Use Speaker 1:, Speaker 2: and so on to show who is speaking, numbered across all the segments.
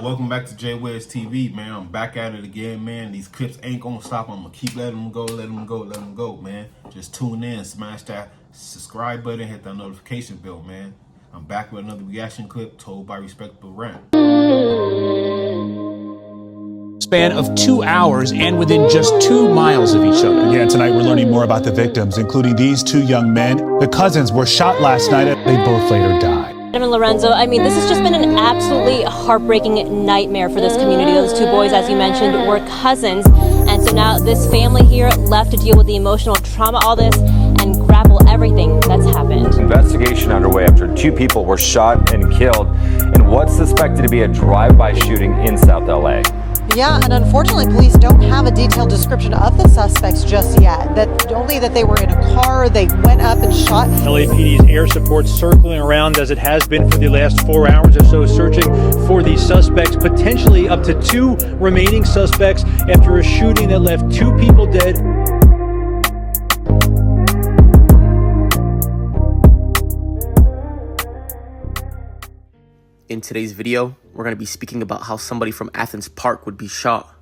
Speaker 1: Welcome back to J Wiz TV, man. I'm back at it again, man. These clips ain't gonna stop. I'm gonna keep letting them go, man. Just tune in, smash that subscribe button, hit that notification bell, man. I'm back with another reaction clip told by Respectable Rant.
Speaker 2: Span of 2 hours and within just 2 miles of each other.
Speaker 3: Yeah, tonight we're learning more about the victims, including these two young men. The cousins were shot last night. They both later died.
Speaker 4: Adam and Lorenzo, I mean, this has just been an absolutely heartbreaking nightmare for this community. Those two boys, as you mentioned, were cousins. And so now this family here left to deal with the emotional trauma, all this, and grapple everything that's happened.
Speaker 5: Investigation underway after two people were shot and killed in what's suspected to be a drive-by shooting in South LA.
Speaker 6: Yeah, and unfortunately, police don't have a detailed description of the suspects just yet. Only that they were in a car, they went up and shot.
Speaker 7: LAPD's air support circling around as it has been for the last 4 hours or so, searching for these suspects, potentially up to 2 remaining suspects after a shooting that left 2 people dead.
Speaker 8: In today's video, we're going to be speaking about how somebody from Athens Park would be shot,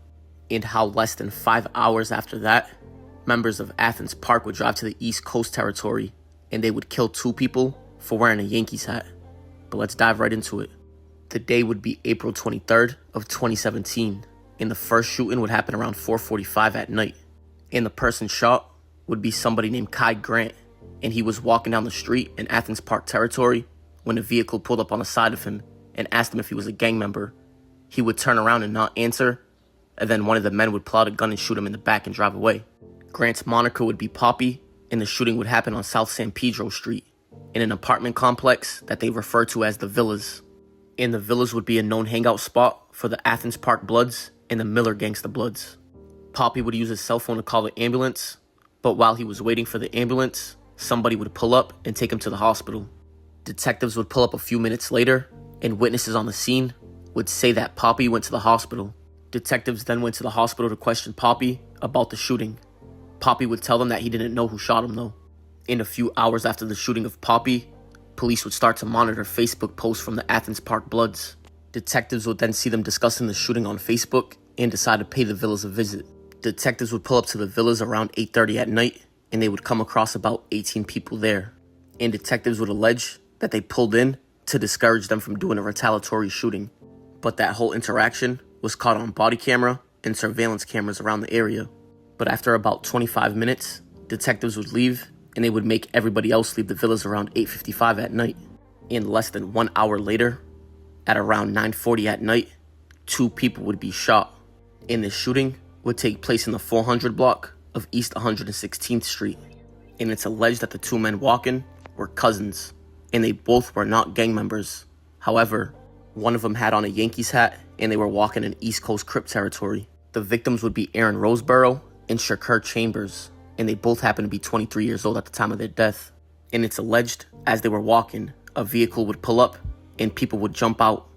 Speaker 8: and how less than 5 hours after that, members of Athens Park would drive to the East Coast territory, and they would kill 2 people for wearing a Yankees hat. But let's dive right into it. The day would be April 23rd of 2017, and the first shooting would happen around 4:45 at night. And the person shot would be somebody named Kai Grant, and he was walking down the street in Athens Park territory when a vehicle pulled up on the side of him and asked him if he was a gang member. He would turn around and not answer, and then one of the men would pull out a gun and shoot him in the back and drive away. Grant's moniker would be Poppy, and the shooting would happen on South San Pedro Street, in an apartment complex that they refer to as the Villas. And the Villas would be a known hangout spot for the Athens Park Bloods and the Miller Gangsta Bloods. Poppy would use his cell phone to call the ambulance, but while he was waiting for the ambulance, somebody would pull up and take him to the hospital. Detectives would pull up a few minutes later, and witnesses on the scene would say that Poppy went to the hospital. Detectives then went to the hospital to question Poppy about the shooting. Poppy would tell them that he didn't know who shot him though. In a few hours after the shooting of Poppy, police would start to monitor Facebook posts from the Athens Park Bloods. Detectives would then see them discussing the shooting on Facebook and decide to pay the Villas a visit. Detectives would pull up to the Villas around 8:30 at night, and they would come across about 18 people there. And detectives would allege that they pulled in to discourage them from doing a retaliatory shooting. But that whole interaction was caught on body camera and surveillance cameras around the area. But after about 25 minutes, detectives would leave, and they would make everybody else leave the Villas around 8:55 at night. And less than 1 hour later, at around 9:40 at night, 2 people would be shot. And this shooting would take place in the 400 block of East 116th Street. And it's alleged that the 2 men walking were cousins, and they both were not gang members. However, one of them had on a Yankees hat, and they were walking in East Coast Crip territory. The victims would be Aaron Roseborough and Shakur Chambers, and they both happened to be 23 years old at the time of their death. And it's alleged, as they were walking, a vehicle would pull up, and people would jump out,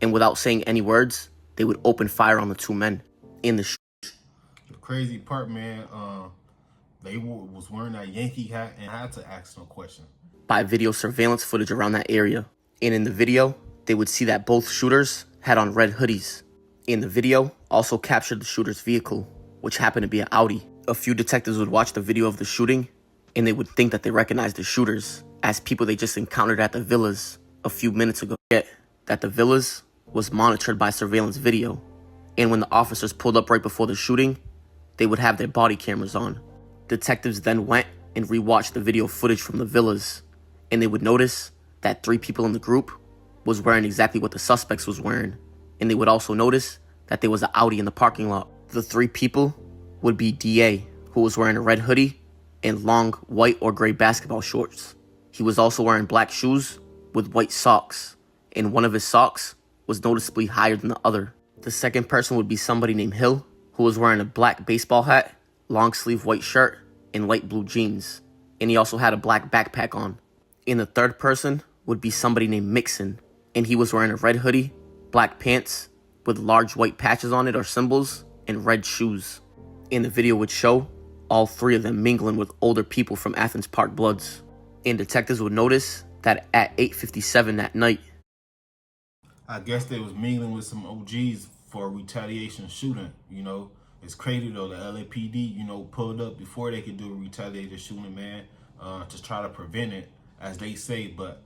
Speaker 8: and without saying any words, they would open fire on the 2 men. In the
Speaker 1: crazy part, man, they was wearing that Yankee hat and had to ask no question.
Speaker 8: By video surveillance footage around that area. And in the video, they would see that both shooters had on red hoodies. In the video also captured the shooter's vehicle, which happened to be an Audi. A few detectives would watch the video of the shooting, and they would think that they recognized the shooters as people they just encountered at the Villas a few minutes ago. Yet, that the Villas was monitored by surveillance video, and when the officers pulled up right before the shooting, they would have their body cameras on. Detectives then went and rewatched the video footage from the Villas, and they would notice that 3 people in the group was wearing exactly what the suspects was wearing. And they would also notice that there was an Audi in the parking lot. The 3 people would be DA, who was wearing a red hoodie and long white or gray basketball shorts. He was also wearing black shoes with white socks, and one of his socks was noticeably higher than the other. The second person would be somebody named Hill, who was wearing a black baseball hat, long sleeve white shirt, and light blue jeans. And he also had a black backpack on. And the third person would be somebody named Mixon, and he was wearing a red hoodie, black pants with large white patches on it or symbols, and red shoes. And the video would show all 3 of them mingling with older people from Athens Park Bloods. And detectives would notice that at 8:57 that night,
Speaker 1: I guess they was mingling with some OGs for a retaliation shooting. You know, it's crazy though. The LAPD, you know, pulled up before they could do a retaliated shooting, man, to try to prevent it, as they say. But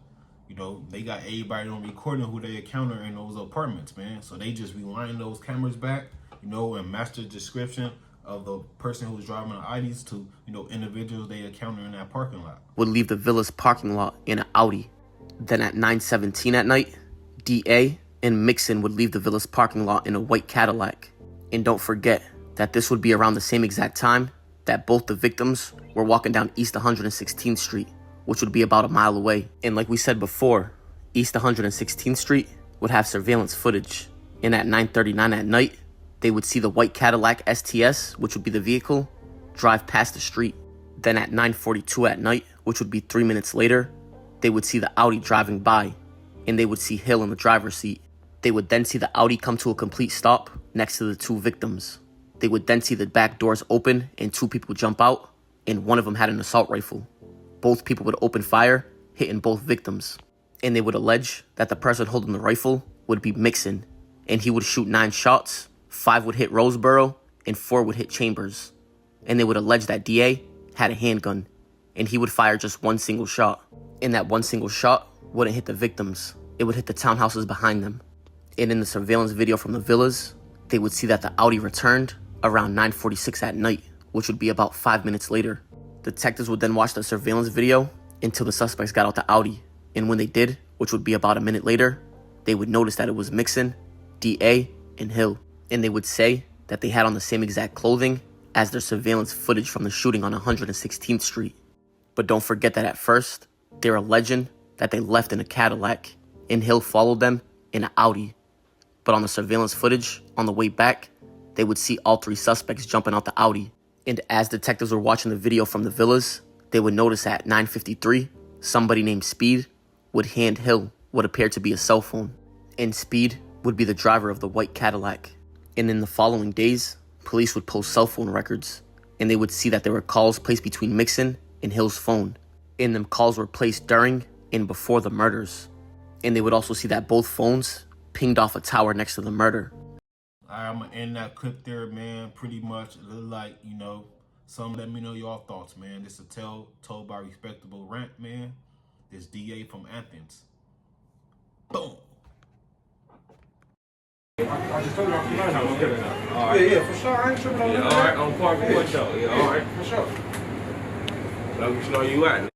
Speaker 1: you know, they got everybody on recording who they encounter in those apartments, man. So they just rewind those cameras back, you know, and match the description of the person who was driving the IDs to, you know, individuals they encounter in that parking lot.
Speaker 8: Would leave the Villas parking lot in an Audi. Then at 9:17 at night, DA and Mixon would leave the Villas parking lot in a white Cadillac. And don't forget that this would be around the same exact time that both the victims were walking down East 116th Street, which would be about a mile away. And like we said before, East 116th Street would have surveillance footage. And at 9:39 at night, they would see the white Cadillac STS, which would be the vehicle, drive past the street. Then at 9:42 at night, which would be 3 minutes later, they would see the Audi driving by, and they would see Hill in the driver's seat. They would then see the Audi come to a complete stop next to the two victims. They would then see the back doors open and two people jump out, and one of them had an assault rifle. Both people would open fire, hitting both victims. And they would allege that the person holding the rifle would be Mixon, and he would shoot 9 shots, 5 would hit Roseboro, and 4 would hit Chambers. And they would allege that DA had a handgun, and he would fire just one single shot. And that one single shot wouldn't hit the victims, it would hit the townhouses behind them. And in the surveillance video from the villas, they would see that the Audi returned around 9:46 at night, which would be about 5 minutes later. Detectives would then watch the surveillance video until the suspects got out the Audi. And when they did, which would be about a minute later, they would notice that it was Mixon, DA, and Hill. And they would say that they had on the same exact clothing as their surveillance footage from the shooting on 116th Street. But don't forget that at first, they're alleging that they left in a Cadillac, and Hill followed them in an Audi. But on the surveillance footage, on the way back, they would see all 3 suspects jumping out the Audi. And as detectives were watching the video from the villas, they would notice at 9:53, somebody named Speed would hand Hill what appeared to be a cell phone. And Speed would be the driver of the white Cadillac. And in the following days, police would post cell phone records, and they would see that there were calls placed between Mixon and Hill's phone. And them calls were placed during and before the murders. And they would also see that both phones pinged off a tower next to the murder.
Speaker 1: I'm gonna end that clip there, man. Pretty much, it look like, you know, some let me know your thoughts, man. This is a told by respectable rant, man. This DA from Athens. Boom.
Speaker 9: I just told you I'm flying out. All right. Yeah, for sure. I ain't tripping on that. All right, on Park Court, though. Yeah, all right. For sure. So we should know you at.